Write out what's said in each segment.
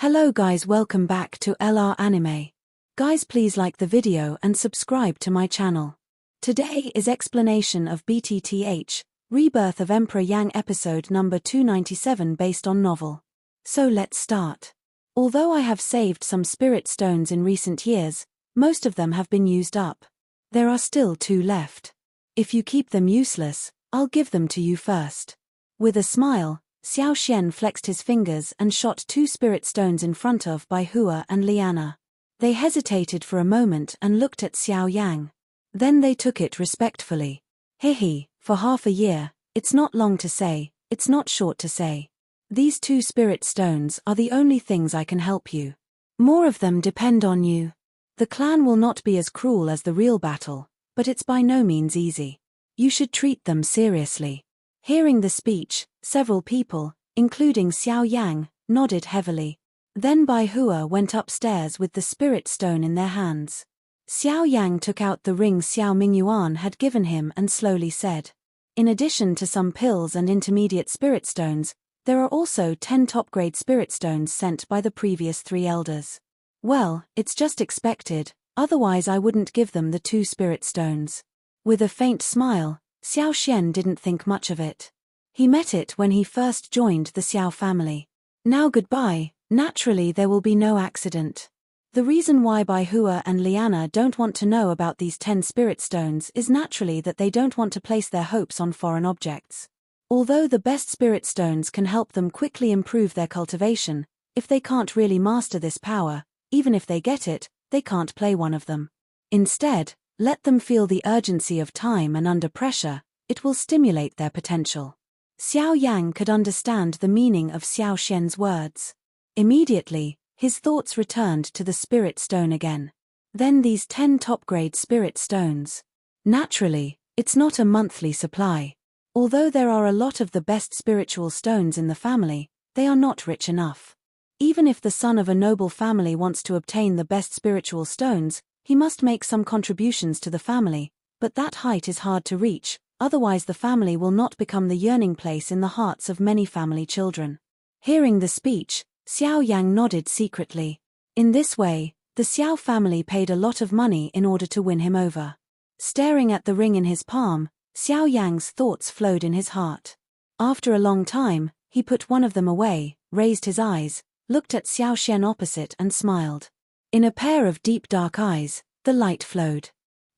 Hello guys, welcome back to LR Anime. Guys, please like the video and subscribe to my channel. Today is explanation of BTTH Rebirth of Emperor Yang episode number 297 based on novel. So let's start. Although I have saved some spirit stones in recent years, most of them have been used up. There are still 2 left. If you keep them useless, I'll give them to you first. With a smile, Xiao Yan flexed his fingers and shot 2 spirit stones in front of Witha and Liana. They hesitated for a moment and looked at Xiao Yang. Then they took it respectfully. Hehe, for half a year, it's not long to say, it's not short to say. These 2 spirit stones are the only things I can help you. More of them depend on you. The clan will not be as cruel as the real battle, but it's by no means easy. You should treat them seriously. Hearing the speech, several people, including Xiao Yang, nodded heavily. Then Witha went upstairs with the spirit stone in their hands. Xiao Yang took out the ring Xiao Mingyuan had given him and slowly said, "In addition to some pills and intermediate spirit stones, there are also 10 top-grade spirit stones sent by the previous 3 elders. Well, it's just expected, otherwise I wouldn't give them the 2 spirit stones." With a faint smile, Xiao Yan didn't think much of it. He met it when he first joined the Xiao family. Now goodbye, naturally there will be no accident. The reason why Witha and Liana don't want to know about these 10 spirit stones is naturally that they don't want to place their hopes on foreign objects. Although the best spirit stones can help them quickly improve their cultivation, if they can't really master this power, even if they get it, they can't play one of them. Instead, let them feel the urgency of time, and under pressure, it will stimulate their potential. Xiao Yang could understand the meaning of Xiao Yan's words. Immediately, his thoughts returned to the spirit stone again. Then these 10 top-grade spirit stones. Naturally, it's not a monthly supply. Although there are a lot of the best spiritual stones in the family, they are not rich enough. Even if the son of a noble family wants to obtain the best spiritual stones, he must make some contributions to the family, but that height is hard to reach, otherwise the family will not become the yearning place in the hearts of many family children. Hearing the speech, Xiao Yang nodded secretly. In this way, the Xiao family paid a lot of money in order to win him over. Staring at the ring in his palm, Xiao Yang's thoughts flowed in his heart. After a long time, he put one of them away, raised his eyes, looked at Xiao Yan opposite and smiled. In a pair of deep dark eyes, the light flowed.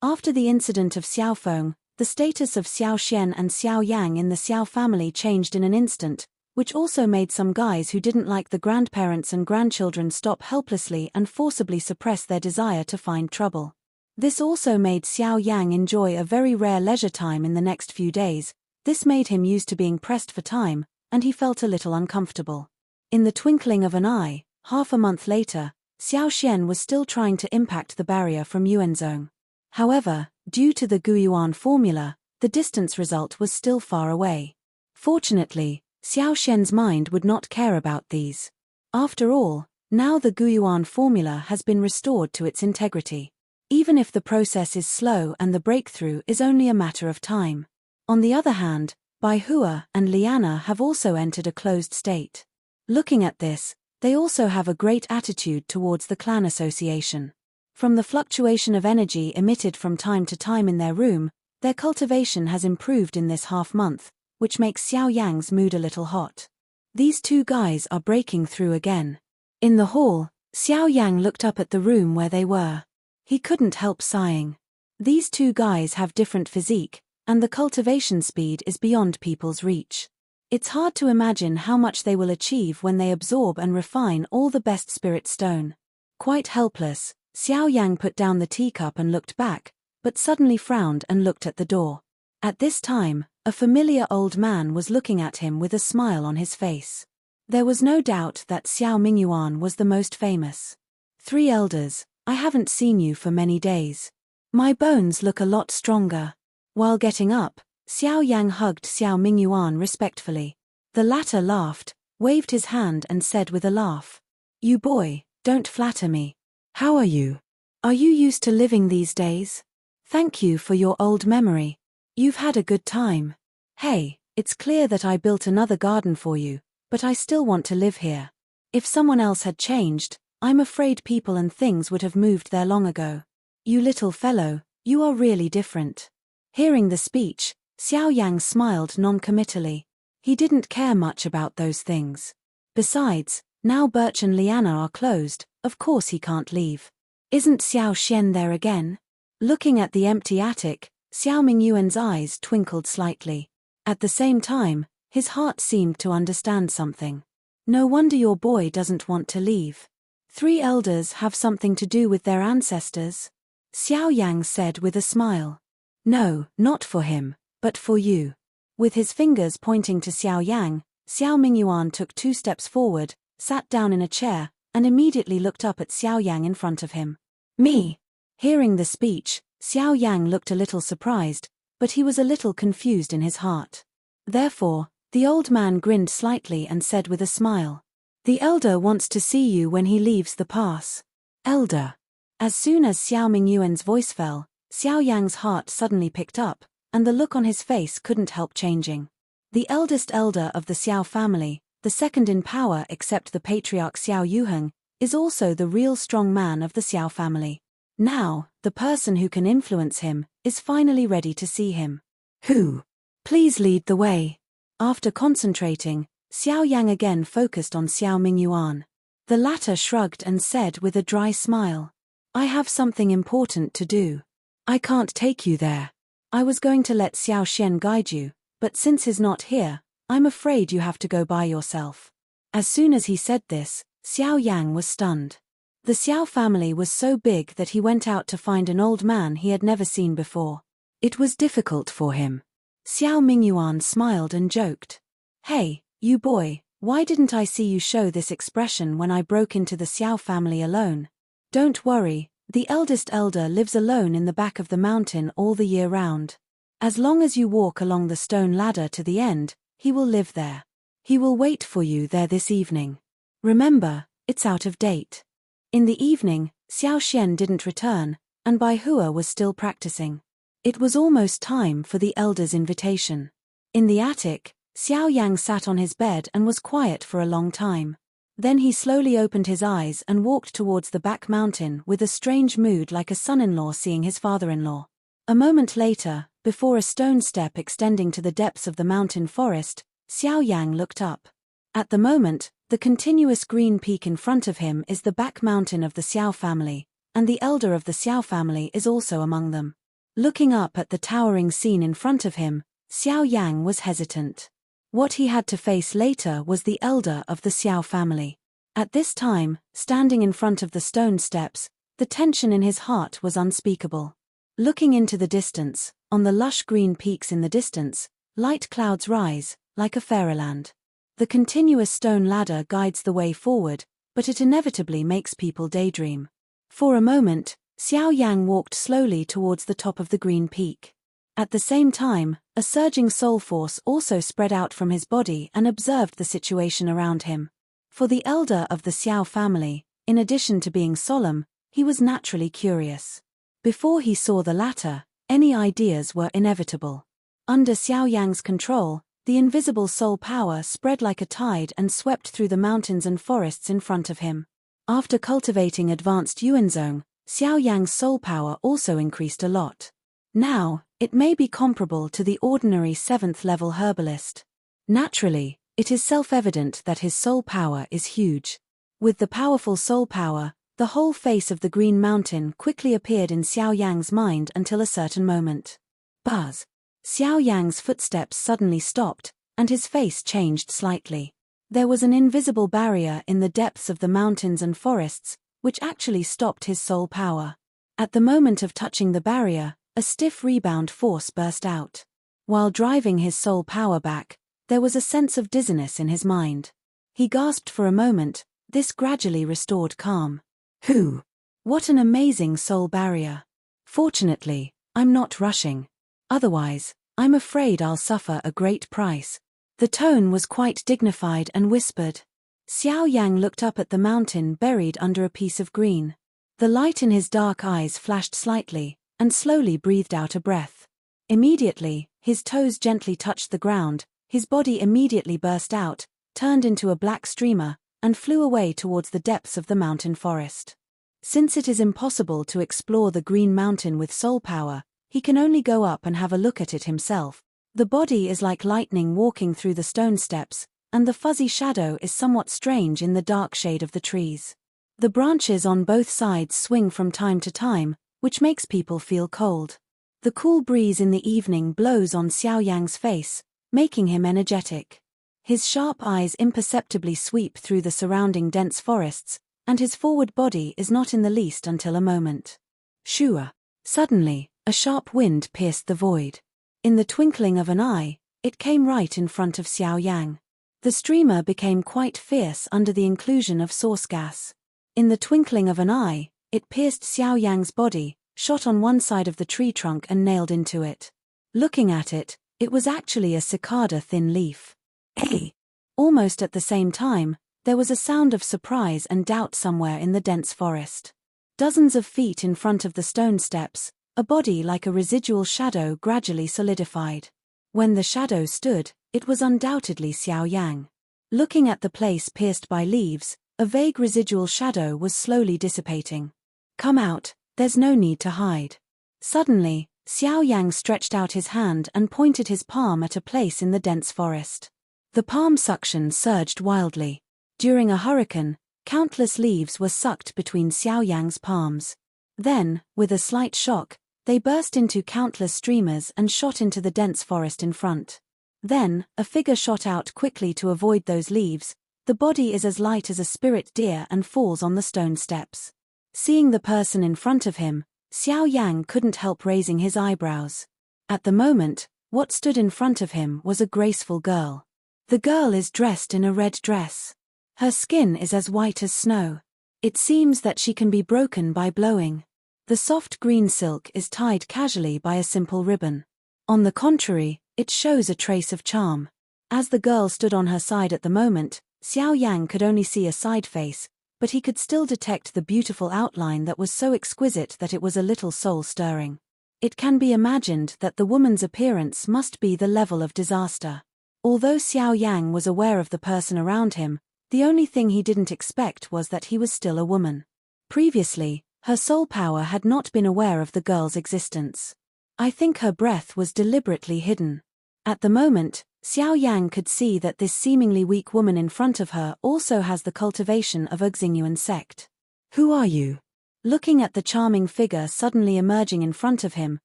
After the incident of Xiaofeng, the status of Xiao Yan and Xiao Yang in the Xiao family changed in an instant, which also made some guys who didn't like the grandparents and grandchildren stop helplessly and forcibly suppress their desire to find trouble. This also made Xiao Yang enjoy a very rare leisure time in the next few days. This made him used to being pressed for time, and he felt a little uncomfortable. In the twinkling of an eye, half a month later, Xiao Yan was still trying to impact the barrier from Yuanzhong. However, due to the Guyuan formula, the distance result was still far away. Fortunately, Xiao Yan's mind would not care about these. After all, now the Guyuan formula has been restored to its integrity. Even if the process is slow and the breakthrough is only a matter of time. On the other hand, Witha and Liana have also entered a closed state. Looking at this, they also have a great attitude towards the clan association. From the fluctuation of energy emitted from time to time in their room, their cultivation has improved in this half-month, which makes Xiao Yang's mood a little hot. These 2 guys are breaking through again. In the hall, Xiao Yang looked up at the room where they were. He couldn't help sighing. These 2 guys have different physique, and the cultivation speed is beyond people's reach. It's hard to imagine how much they will achieve when they absorb and refine all the best spirit stone. Quite helpless, Xiao Yang put down the teacup and looked back, but suddenly frowned and looked at the door. At this time, a familiar old man was looking at him with a smile on his face. There was no doubt that Xiao Mingyuan was the most famous. 3 elders, I haven't seen you for many days. My bones look a lot stronger. While getting up, Xiao Yang hugged Xiao Mingyuan respectfully. The latter laughed, waved his hand and said with a laugh, "You boy, don't flatter me. How are you? Are you used to living these days? Thank you for your old memory. You've had a good time. Hey, it's clear that I built another garden for you, but I still want to live here. If someone else had changed, I'm afraid people and things would have moved there long ago. You little fellow, you are really different. Hearing the speech, Xiao Yang smiled non-committally. He didn't care much about those things. Besides, now Birch and Liana are closed, of course he can't leave. Isn't Xiao Xian there again? Looking at the empty attic, Xiao Mingyuan's eyes twinkled slightly. At the same time, his heart seemed to understand something. No wonder your boy doesn't want to leave. 3 elders have something to do with their ancestors? Xiao Yang said with a smile. No, not for him, but for you. With his fingers pointing to Xiao Yang, Xiao Mingyuan took 2 steps forward, sat down in a chair, and immediately looked up at Xiao Yang in front of him. Me? Hearing the speech, Xiao Yang looked a little surprised, but he was a little confused in his heart. Therefore, the old man grinned slightly and said with a smile, "The elder wants to see you when he leaves the pass." Elder. As soon as Xiao Mingyuan's voice fell, Xiao Yang's heart suddenly picked up, and the look on his face couldn't help changing. The eldest elder of the Xiao family, the second in power except the patriarch Xiao Yuheng, is also the real strong man of the Xiao family. Now, the person who can influence him is finally ready to see him. Who? Please lead the way. After concentrating, Xiao Yang again focused on Xiao Mingyuan. The latter shrugged and said with a dry smile, "I have something important to do. I can't take you there. I was going to let Xiao Xian guide you, but since he's not here, I'm afraid you have to go by yourself." As soon as he said this, Xiao Yang was stunned. The Xiao family was so big that he went out to find an old man he had never seen before. It was difficult for him. Xiao Mingyuan smiled and joked. "Hey, you boy, why didn't I see you show this expression when I broke into the Xiao family alone? Don't worry, the eldest elder lives alone in the back of the mountain all the year round. As long as you walk along the stone ladder to the end, he will live there. He will wait for you there this evening. Remember, it's out of date." In the evening, Xiao Xian didn't return, and Bai Hua was still practicing. It was almost time for the elder's invitation. In the attic, Xiao Yang sat on his bed and was quiet for a long time. Then he slowly opened his eyes and walked towards the back mountain with a strange mood like a son-in-law seeing his father-in-law. A moment later, before a stone step extending to the depths of the mountain forest, Xiao Yang looked up. At the moment, the continuous green peak in front of him is the back mountain of the Xiao family, and the elder of the Xiao family is also among them. Looking up at the towering scene in front of him, Xiao Yang was hesitant. What he had to face later was the elder of the Xiao family. At this time, standing in front of the stone steps, the tension in his heart was unspeakable. Looking into the distance, on the lush green peaks in the distance, light clouds rise, like a fairyland. The continuous stone ladder guides the way forward, but it inevitably makes people daydream. For a moment, Xiao Yang walked slowly towards the top of the green peak. At the same time, a surging soul force also spread out from his body and observed the situation around him. For the elder of the Xiao family, in addition to being solemn, he was naturally curious. Before he saw the latter, any ideas were inevitable. Under Xiao Yang's control, the invisible soul power spread like a tide and swept through the mountains and forests in front of him. After cultivating advanced Yuanzong, Xiao Yang's soul power also increased a lot. Now, it may be comparable to the ordinary 7th-level herbalist. Naturally, it is self-evident that his soul power is huge. With the powerful soul power, the whole face of the Green Mountain quickly appeared in Xiao Yang's mind until a certain moment. Buzz! Xiao Yang's footsteps suddenly stopped, and his face changed slightly. There was an invisible barrier in the depths of the mountains and forests, which actually stopped his soul power. At the moment of touching the barrier, a stiff rebound force burst out. While driving his soul power back, there was a sense of dizziness in his mind. He gasped for a moment, this gradually restored calm. Who? What an amazing soul barrier. Fortunately, I'm not rushing. Otherwise, I'm afraid I'll suffer a great price. The tone was quite dignified and whispered. Xiao Yang looked up at the mountain buried under a piece of green. The light in his dark eyes flashed slightly, and slowly breathed out a breath. Immediately, his toes gently touched the ground, his body immediately burst out, turned into a black streamer, and flew away towards the depths of the mountain forest. Since it is impossible to explore the Green Mountain with soul power, he can only go up and have a look at it himself. The body is like lightning walking through the stone steps, and the fuzzy shadow is somewhat strange in the dark shade of the trees. The branches on both sides swing from time to time, which makes people feel cold. The cool breeze in the evening blows on Xiao Yang's face, making him energetic. His sharp eyes imperceptibly sweep through the surrounding dense forests, and his forward body is not in the least until a moment. Shua. Suddenly, a sharp wind pierced the void. In the twinkling of an eye, it came right in front of Xiao Yang. The streamer became quite fierce under the inclusion of source gas. In the twinkling of an eye, it pierced Xiao Yang's body, shot on one side of the tree trunk and nailed into it. Looking at it, it was actually a cicada-thin leaf. Hey! Almost at the same time, there was a sound of surprise and doubt somewhere in the dense forest. Dozens of feet in front of the stone steps, a body like a residual shadow gradually solidified. When the shadow stood, it was undoubtedly Xiao Yang. Looking at the place pierced by leaves, a vague residual shadow was slowly dissipating. "Come out, there's no need to hide." Suddenly, Xiao Yang stretched out his hand and pointed his palm at a place in the dense forest. The palm suction surged wildly. During a hurricane, countless leaves were sucked between Xiao Yang's palms. Then, with a slight shock, they burst into countless streamers and shot into the dense forest in front. Then, a figure shot out quickly to avoid those leaves. The body is as light as a spirit deer and falls on the stone steps. Seeing the person in front of him, Xiao Yang couldn't help raising his eyebrows. At the moment, what stood in front of him was a graceful girl. The girl is dressed in a red dress. Her skin is as white as snow. It seems that she can be broken by blowing. The soft green silk is tied casually by a simple ribbon. On the contrary, it shows a trace of charm. As the girl stood on her side at the moment, Xiao Yang could only see a side face, but he could still detect the beautiful outline that was so exquisite that it was a little soul-stirring. It can be imagined that the woman's appearance must be the level of disaster. Although Xiao Yang was aware of the person around him, the only thing he didn't expect was that he was still a woman. Previously, her soul power had not been aware of the girl's existence. I think her breath was deliberately hidden. At the moment, Xiao Yang could see that this seemingly weak woman in front of her also has the cultivation of a Xingyuan sect. "Who are you?" Looking at the charming figure suddenly emerging in front of him,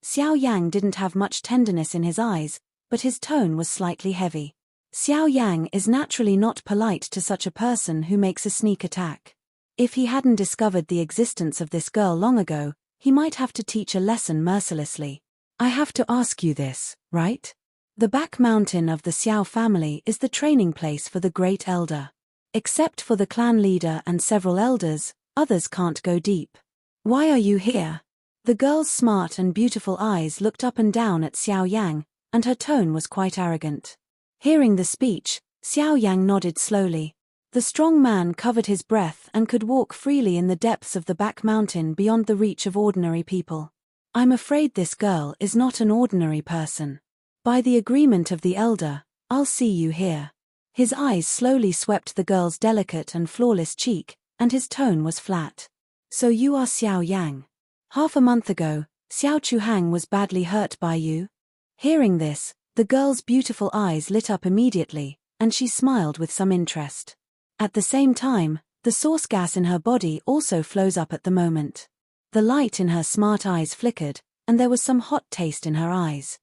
Xiao Yang didn't have much tenderness in his eyes, but his tone was slightly heavy. Xiao Yang is naturally not polite to such a person who makes a sneak attack. If he hadn't discovered the existence of this girl long ago, he might have to teach a lesson mercilessly. "I have to ask you this, right? The back mountain of the Xiao family is the training place for the Great Elder. Except for the clan leader and several elders, others can't go deep. Why are you here?" The girl's smart and beautiful eyes looked up and down at Xiao Yang, and her tone was quite arrogant. Hearing the speech, Xiao Yang nodded slowly. The strong man covered his breath and could walk freely in the depths of the back mountain beyond the reach of ordinary people. "I'm afraid this girl is not an ordinary person. By the agreement of the elder, I'll see you here." His eyes slowly swept the girl's delicate and flawless cheek, and his tone was flat. "So you are Xiao Yang. Half a month ago, Xiao Chuhang was badly hurt by you?" Hearing this, the girl's beautiful eyes lit up immediately, and she smiled with some interest. At the same time, the source gas in her body also flows up at the moment. The light in her smart eyes flickered, and there was some hot taste in her eyes.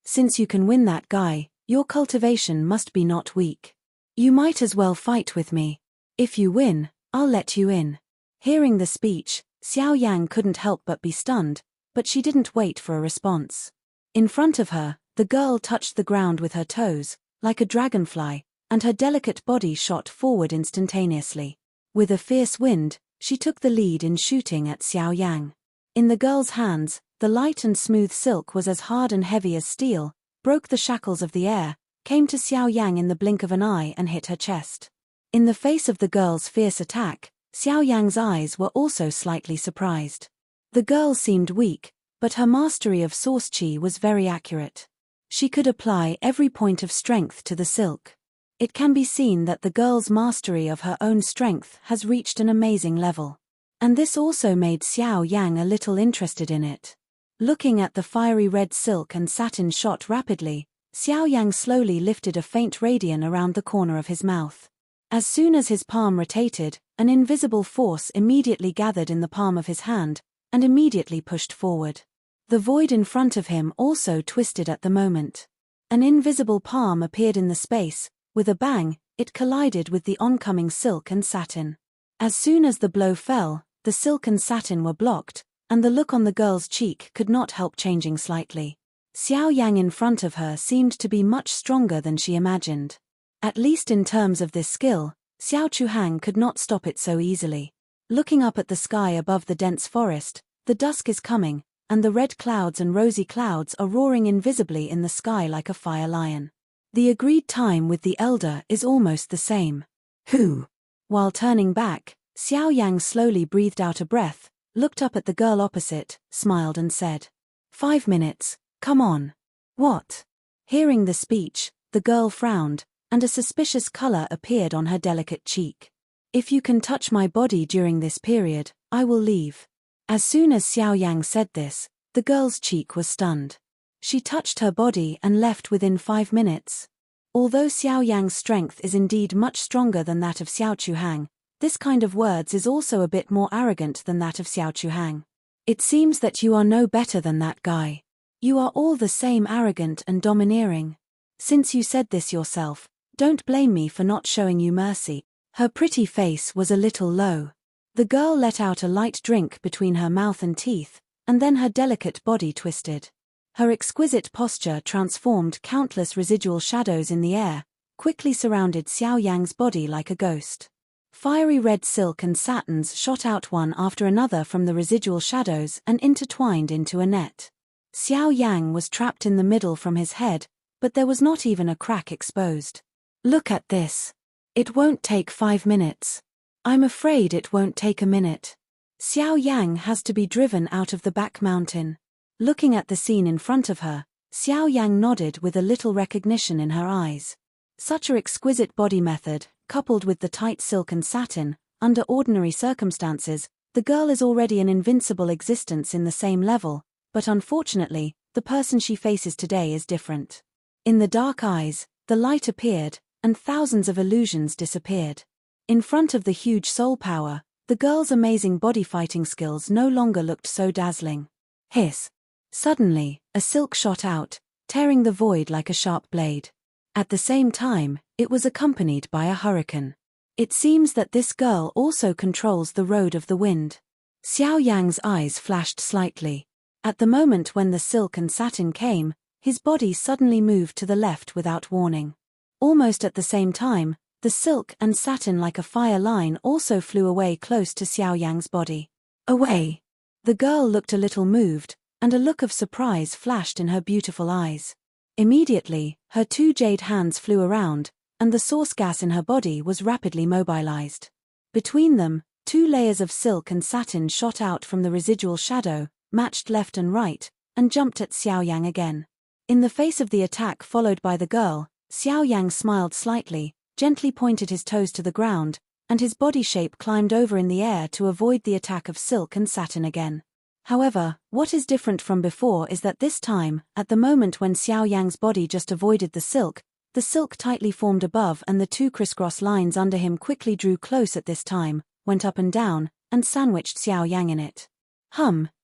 Since you can win that guy, your cultivation must be not weak. You might as well fight with me. If you win, I'll let you in." Hearing the speech, Xiao Yang couldn't help but be stunned, but she didn't wait for a response. In front of her, the girl touched the ground with her toes, like a dragonfly, and her delicate body shot forward instantaneously. With a fierce wind, she took the lead in shooting at Xiao Yang. In the girl's hands, the light and smooth silk was as hard and heavy as steel, broke the shackles of the air, came to Xiao Yang in the blink of an eye and hit her chest. In the face of the girl's fierce attack, Xiao Yang's eyes were also slightly surprised. The girl seemed weak, but her mastery of source qi was very accurate. She could apply every point of strength to the silk. It can be seen that the girl's mastery of her own strength has reached an amazing level. And this also made Xiao Yang a little interested in it. Looking at the fiery red silk and satin shot rapidly, Xiao Yang slowly lifted a faint radiance around the corner of his mouth. As soon as his palm rotated, an invisible force immediately gathered in the palm of his hand, and immediately pushed forward. The void in front of him also twisted at the moment. An invisible palm appeared in the space. With a bang, it collided with the oncoming silk and satin. As soon as the blow fell, the silk and satin were blocked, and the look on the girl's cheek could not help changing slightly. Xiao Yang in front of her seemed to be much stronger than she imagined. At least in terms of this skill, Xiao Chuhang could not stop it so easily. Looking up at the sky above the dense forest, the dusk is coming, and the red clouds and rosy clouds are roaring invisibly in the sky like a fire lion. The agreed time with the elder is almost the same. Who? While turning back, Xiao Yang slowly breathed out a breath, looked up at the girl opposite, smiled and said, 5 minutes, come on. What? Hearing the speech, the girl frowned, and a suspicious color appeared on her delicate cheek. If you can touch my body during this period, I will leave. As soon as Xiao Yang said this, the girl's cheek was stunned. She touched her body and left within 5 minutes. Although Xiao Yang's strength is indeed much stronger than that of Xiao Chuhang, this kind of words is also a bit more arrogant than that of Xiao Chuhang. It seems that you are no better than that guy. You are all the same arrogant and domineering. Since you said this yourself, don't blame me for not showing you mercy. Her pretty face was a little low. The girl let out a light drink between her mouth and teeth, and then her delicate body twisted. Her exquisite posture transformed countless residual shadows in the air, quickly surrounded Xiao Yang's body like a ghost. Fiery red silk and satins shot out one after another from the residual shadows and intertwined into a net. Xiao Yang was trapped in the middle from his head, but there was not even a crack exposed. Look at this. It won't take 5 minutes. I'm afraid it won't take a minute. Xiao Yang has to be driven out of the back mountain. Looking at the scene in front of her, Xiao Yang nodded with a little recognition in her eyes. Such a exquisite body method, coupled with the tight silk and satin, under ordinary circumstances, the girl is already an invincible existence in the same level, but unfortunately, the person she faces today is different. In the dark eyes, the light appeared, and thousands of illusions disappeared. In front of the huge soul power, the girl's amazing body fighting skills no longer looked so dazzling. Hiss! Suddenly, a silk shot out, tearing the void like a sharp blade. At the same time, it was accompanied by a hurricane. It seems that this girl also controls the road of the wind. Xiao Yang's eyes flashed slightly. At the moment when the silk and satin came, his body suddenly moved to the left without warning. Almost at the same time, the silk and satin like a fire line also flew away close to Xiao Yang's body. Away! The girl looked a little moved, and a look of surprise flashed in her beautiful eyes. Immediately, her 2 jade hands flew around, and the source gas in her body was rapidly mobilized. Between them, 2 layers of silk and satin shot out from the residual shadow, matched left and right, and jumped at Xiao Yang again. In the face of the attack followed by the girl, Xiao Yang smiled slightly, gently pointed his toes to the ground, and his body shape climbed over in the air to avoid the attack of silk and satin again. However, what is different from before is that this time, at the moment when Xiao Yang's body just avoided the silk tightly formed above and the 2 crisscross lines under him quickly drew close at this time, went up and down, and sandwiched Xiao Yang in it.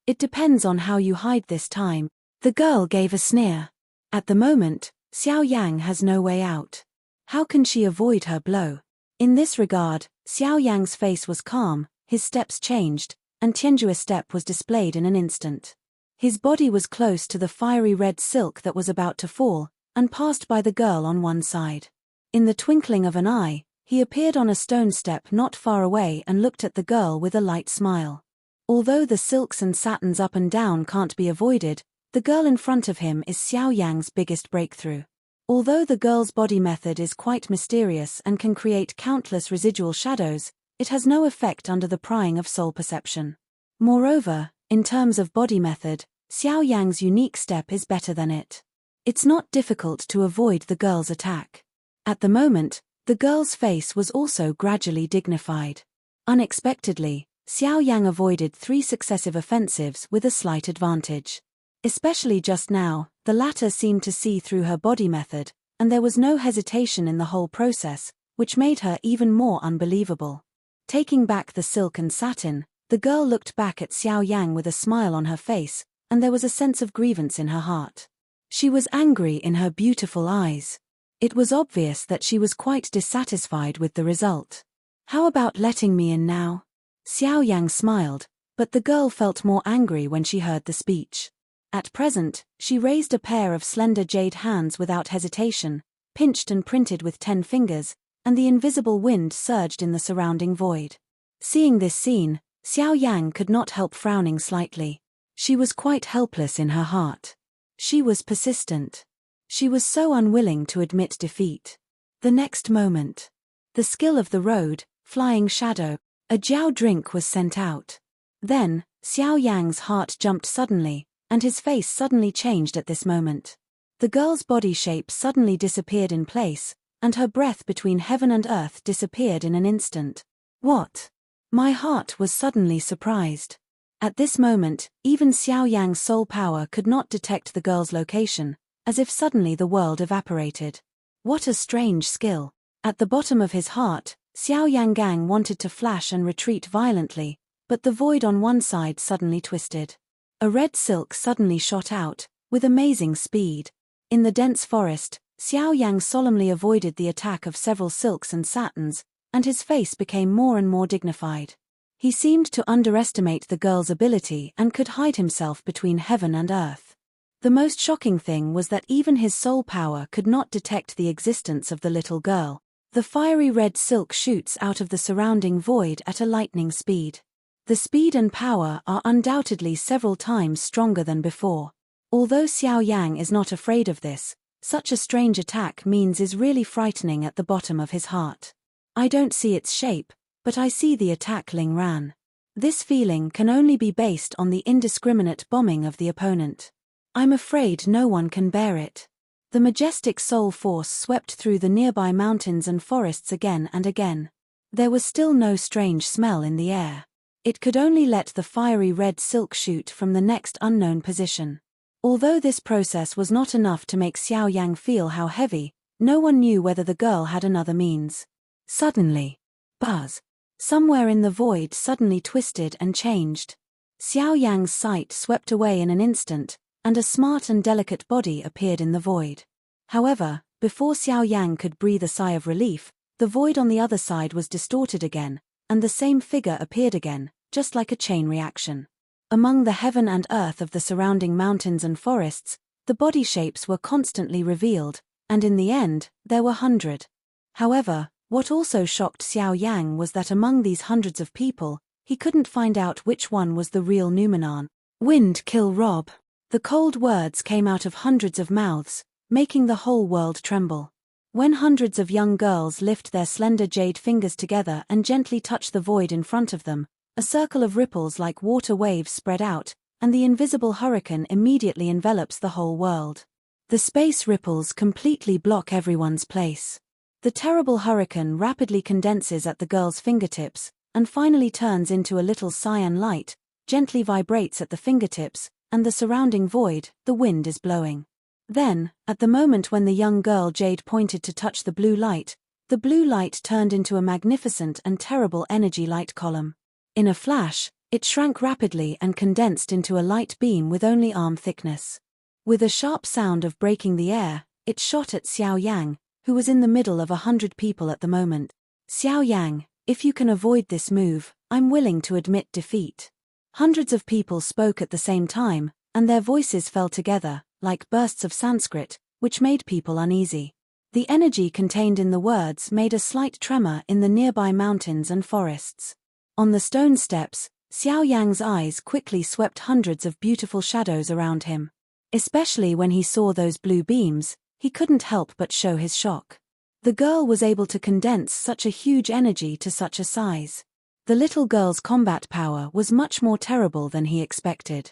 It depends on how you hide this time. The girl gave a sneer. At the moment, Xiao Yang has no way out. How can she avoid her blow? In this regard, Xiao Yang's face was calm, his steps changed, and Tianju's step was displayed in an instant. His body was close to the fiery red silk that was about to fall, and passed by the girl on one side. In the twinkling of an eye, he appeared on a stone step not far away and looked at the girl with a light smile. Although the silks and satins up and down can't be avoided, the girl in front of him is Xiao Yang's biggest breakthrough. Although the girl's body method is quite mysterious and can create countless residual shadows, it has no effect under the prying of soul perception. Moreover, in terms of body method, Xiao Yang's unique step is better than it. It's not difficult to avoid the girl's attack. At the moment, the girl's face was also gradually dignified. Unexpectedly, Xiao Yang avoided 3 successive offensives with a slight advantage. Especially just now, the latter seemed to see through her body method, and there was no hesitation in the whole process, which made her even more unbelievable. Taking back the silk and satin, the girl looked back at Xiao Yang with a smile on her face, and there was a sense of grievance in her heart. She was angry in her beautiful eyes. It was obvious that she was quite dissatisfied with the result. "How about letting me in now?" Xiao Yang smiled, but the girl felt more angry when she heard the speech. At present, she raised a pair of slender jade hands without hesitation, pinched and printed with 10 fingers, and the invisible wind surged in the surrounding void. Seeing this scene, Xiao Yang could not help frowning slightly. She was quite helpless in her heart. She was persistent. She was so unwilling to admit defeat. The next moment, the skill of the road, flying shadow, a jiao drink was sent out. Then, Xiao Yang's heart jumped suddenly, and his face suddenly changed at this moment. The girl's body shape suddenly disappeared in place, and her breath between heaven and earth disappeared in an instant. What? My heart was suddenly surprised. At this moment, even Xiao Yang's soul power could not detect the girl's location, as if suddenly the world evaporated. What a strange skill. At the bottom of his heart, Xiao Yang wanted to flash and retreat violently, but the void on one side suddenly twisted. A red silk suddenly shot out, with amazing speed. In the dense forest, Xiao Yang solemnly avoided the attack of several silks and satins, and his face became more and more dignified. He seemed to underestimate the girl's ability and could hide himself between heaven and earth. The most shocking thing was that even his soul power could not detect the existence of the little girl. The fiery red silk shoots out of the surrounding void at a lightning speed. The speed and power are undoubtedly several times stronger than before. Although Xiao Yang is not afraid of this, such a strange attack is really frightening at the bottom of his heart. I don't see its shape, but I see the attack Ling ran. This feeling can only be based on the indiscriminate bombing of the opponent. I'm afraid no one can bear it. The majestic soul force swept through the nearby mountains and forests again and again. There was still no strange smell in the air. It could only let the fiery red silk shoot from the next unknown position. Although this process was not enough to make Xiao Yang feel how heavy, no one knew whether the girl had another means. Suddenly, buzz. Somewhere in the void suddenly twisted and changed. Xiao Yang's sight swept away in an instant, and a smart and delicate body appeared in the void. However, before Xiao Yang could breathe a sigh of relief, the void on the other side was distorted again, and the same figure appeared again, just like a chain reaction. Among the heaven and earth of the surrounding mountains and forests, the body shapes were constantly revealed, and in the end, there were 100. However, what also shocked Xiao Yang was that among these hundreds of people, he couldn't find out which one was the real Numenon. Wind kill Rob. The cold words came out of hundreds of mouths, making the whole world tremble. When hundreds of young girls lift their slender jade fingers together and gently touch the void in front of them, a circle of ripples like water waves spread out, and the invisible hurricane immediately envelops the whole world. The space ripples completely block everyone's place. The terrible hurricane rapidly condenses at the girl's fingertips, and finally turns into a little cyan light, gently vibrates at the fingertips, and the surrounding void, the wind is blowing. Then, at the moment when the young girl Jade pointed to touch the blue light turned into a magnificent and terrible energy light column. In a flash, it shrank rapidly and condensed into a light beam with only arm thickness. With a sharp sound of breaking the air, it shot at Xiao Yang, who was in the middle of 100 people at the moment. Xiao Yang, if you can avoid this move, I'm willing to admit defeat. Hundreds of people spoke at the same time, and their voices fell together, like bursts of Sanskrit, which made people uneasy. The energy contained in the words made a slight tremor in the nearby mountains and forests. On the stone steps, Xiao Yang's eyes quickly swept hundreds of beautiful shadows around him. Especially when he saw those blue beams, he couldn't help but show his shock. The girl was able to condense such a huge energy to such a size. The little girl's combat power was much more terrible than he expected.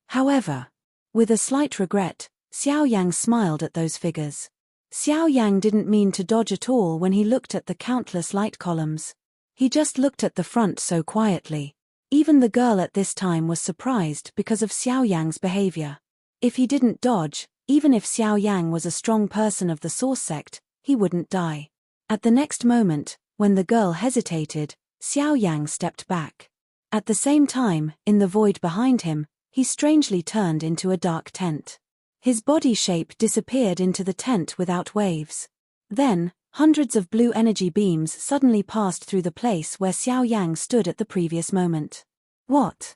However, with a slight regret, Xiao Yang smiled at those figures. Xiao Yang didn't mean to dodge at all when he looked at the countless light columns. He just looked at the front so quietly. Even the girl at this time was surprised because of Xiao Yang's behavior. If he didn't dodge, even if Xiao Yang was a strong person of the Source sect, he wouldn't die. At the next moment, when the girl hesitated, Xiao Yang stepped back. At the same time, in the void behind him, he strangely turned into a dark tent. His body shape disappeared into the tent without waves. Then, hundreds of blue energy beams suddenly passed through the place where Xiao Yang stood at the previous moment. What?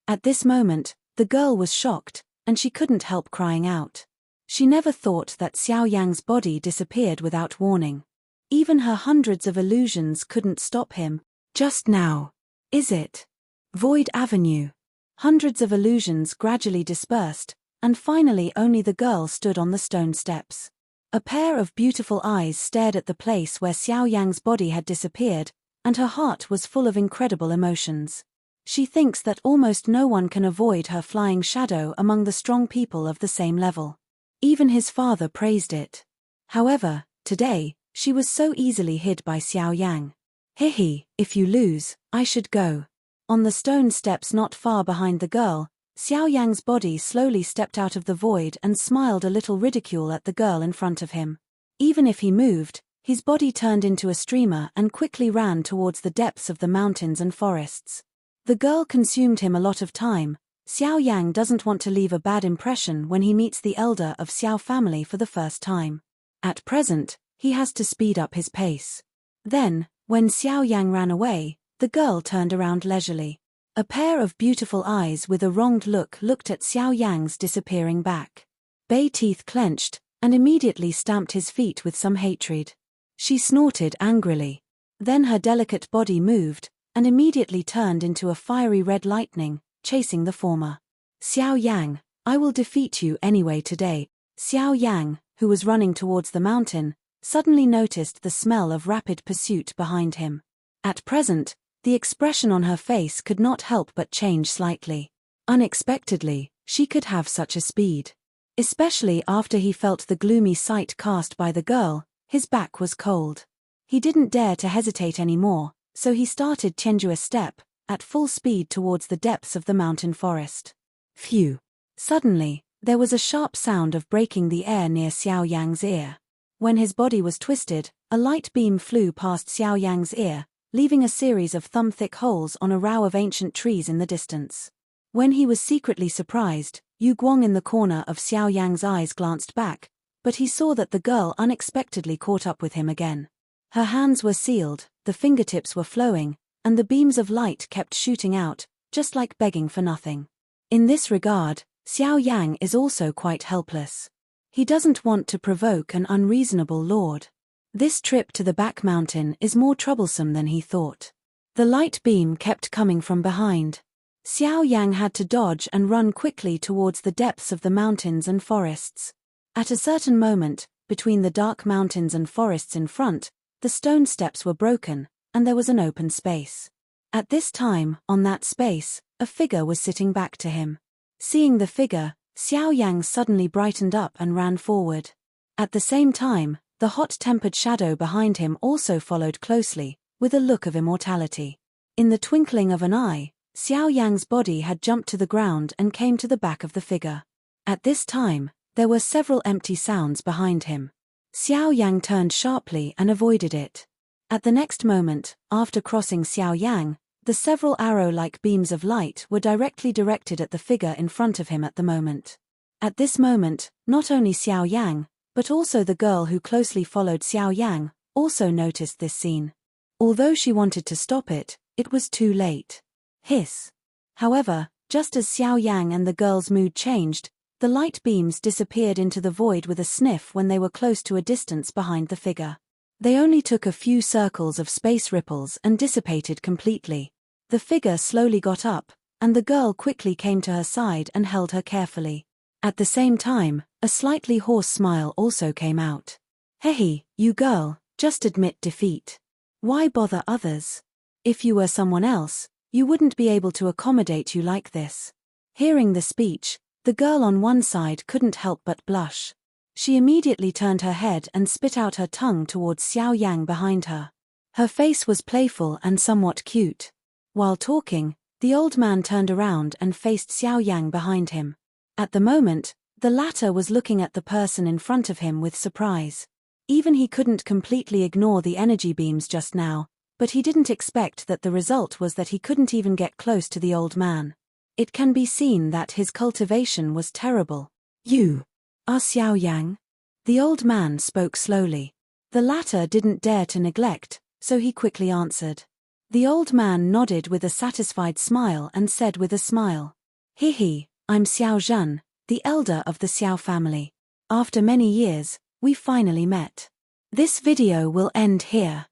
At this moment, the girl was shocked, and she couldn't help crying out. She never thought that Xiao Yang's body disappeared without warning. Even her hundreds of illusions couldn't stop him. Just now. Is it? Void Avenue. Hundreds of illusions gradually dispersed, and finally only the girl stood on the stone steps. A pair of beautiful eyes stared at the place where Xiao Yang's body had disappeared, and her heart was full of incredible emotions. She thinks that almost no one can avoid her flying shadow among the strong people of the same level. Even his father praised it. However, today, she was so easily hid by Xiao Yang. Hihi, if you lose, I should go. On the stone steps not far behind the girl, Xiao Yang's body slowly stepped out of the void and smiled a little ridicule at the girl in front of him. Even if he moved, his body turned into a streamer and quickly ran towards the depths of the mountains and forests. The girl consumed him a lot of time. Xiao Yang doesn't want to leave a bad impression when he meets the elder of Xiao family for the first time. At present, he has to speed up his pace. Then, when Xiao Yang ran away, the girl turned around leisurely. A pair of beautiful eyes with a wronged look looked at Xiao Yang's disappearing back. Bay teeth clenched, and immediately stamped his feet with some hatred. She snorted angrily. Then her delicate body moved, and immediately turned into a fiery red lightning, chasing the former. Xiao Yang, I will defeat you anyway today. Xiao Yang, who was running towards the mountain, suddenly noticed the smell of rapid pursuit behind him. At present, the expression on her face could not help but change slightly. Unexpectedly, she could have such a speed. Especially after he felt the gloomy sight cast by the girl, his back was cold. He didn't dare to hesitate anymore, so he started Tianjue step, at full speed towards the depths of the mountain forest. Phew! Suddenly, there was a sharp sound of breaking the air near Xiao Yang's ear. When his body was twisted, a light beam flew past Xiao Yang's ear, leaving a series of thumb-thick holes on a row of ancient trees in the distance. When he was secretly surprised, Yu Guang in the corner of Xiao Yang's eyes glanced back, but he saw that the girl unexpectedly caught up with him again. Her hands were sealed, the fingertips were flowing, and the beams of light kept shooting out, just like begging for nothing. In this regard, Xiao Yang is also quite helpless. He doesn't want to provoke an unreasonable lord. This trip to the back mountain is more troublesome than he thought. The light beam kept coming from behind. Xiao Yang had to dodge and run quickly towards the depths of the mountains and forests. At a certain moment, between the dark mountains and forests in front, the stone steps were broken, and there was an open space. At this time, on that space, a figure was sitting back to him. Seeing the figure, Xiao Yang suddenly brightened up and ran forward. At the same time, the hot-tempered shadow behind him also followed closely, with a look of immortality. In the twinkling of an eye, Xiao Yang's body had jumped to the ground and came to the back of the figure. At this time, there were several empty sounds behind him. Xiao Yang turned sharply and avoided it. At the next moment, after crossing Xiao Yang, the several arrow-like beams of light were directly directed at the figure in front of him at the moment. At this moment, not only Xiao Yang, but also the girl who closely followed Xiao Yang, also noticed this scene. Although she wanted to stop it, it was too late. Hiss. However, just as Xiao Yang and the girl's mood changed, the light beams disappeared into the void with a sniff when they were close to a distance behind the figure. They only took a few circles of space ripples and dissipated completely. The figure slowly got up, and the girl quickly came to her side and held her carefully. At the same time, a slightly hoarse smile also came out. Hey, you girl, just admit defeat. Why bother others? If you were someone else, you wouldn't be able to accommodate you like this. Hearing the speech, the girl on one side couldn't help but blush. She immediately turned her head and spit out her tongue towards Xiao Yang behind her. Her face was playful and somewhat cute. While talking, the old man turned around and faced Xiao Yang behind him. At the moment, the latter was looking at the person in front of him with surprise. Even he couldn't completely ignore the energy beams just now, but he didn't expect that the result was that he couldn't even get close to the old man. It can be seen that his cultivation was terrible. You are Xiao Yang? The old man spoke slowly. The latter didn't dare to neglect, so he quickly answered. The old man nodded with a satisfied smile and said with a smile, "He, I'm Xiao Zhan, the elder of the Xiao family. After many years, we finally met. This video will end here.